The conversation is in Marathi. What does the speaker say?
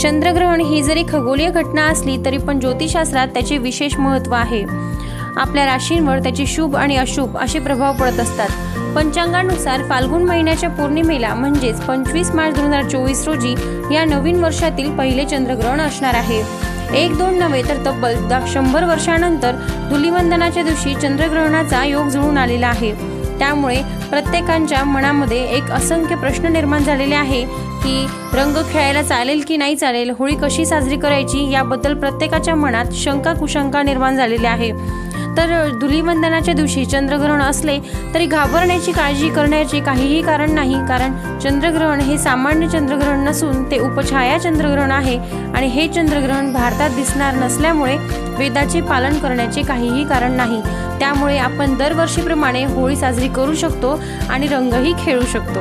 चंद्रग्रहण ही जरी खगोलीय घटना असली तरी पण ज्योतिषशास्त्रात त्याचे विशेष महत्त्व आहे। आपल्या राशींवर त्याचे शुभ आणि अशुभ असे प्रभाव पडत असतात। पंचांगानुसार फाल्गुन महिन्याच्या पौर्णिमेला म्हणजेच 25 मार्च 2024 रोजी या नवीन वर्षातील पहिले चंद्रग्रहण असणार आहे। 1-2 नव्हे तर तब्बल 100 वर्षानंतर धुलीवंदनाच्या दिवशी चंद्रग्रहणाचा योग जुळून आलेला आहे। त्यामुळे प्रत्येकाच्या मनामध्ये एक असंख्य प्रश्न निर्माण झालेले आहे की रंग खेळायला चालेल की नाही चालेल, होळी कशी साजरी करायची याबद्दल प्रत्येकाच्या मनात शंका कुशंका निर्माण झालेली आहे। तर धुलीवंदनाच्या दिवशी चंद्रग्रहण असले तरी घाबरण्याची काळजी करण्याचे काहीही कारण नाही, कारण चंद्रग्रहण हे सामान्य चंद्रग्रहण नसून ते उपछाया चंद्रग्रहण आहे आणि हे चंद्रग्रहण भारतात दिसणार नसल्यामुळे वेदाचे पालन करण्याचे काहीही कारण नाही। त्यामुळे आपण दरवर्षीप्रमाणे होळी साजरी करू शकतो आणि रंगही खेळू शकतो।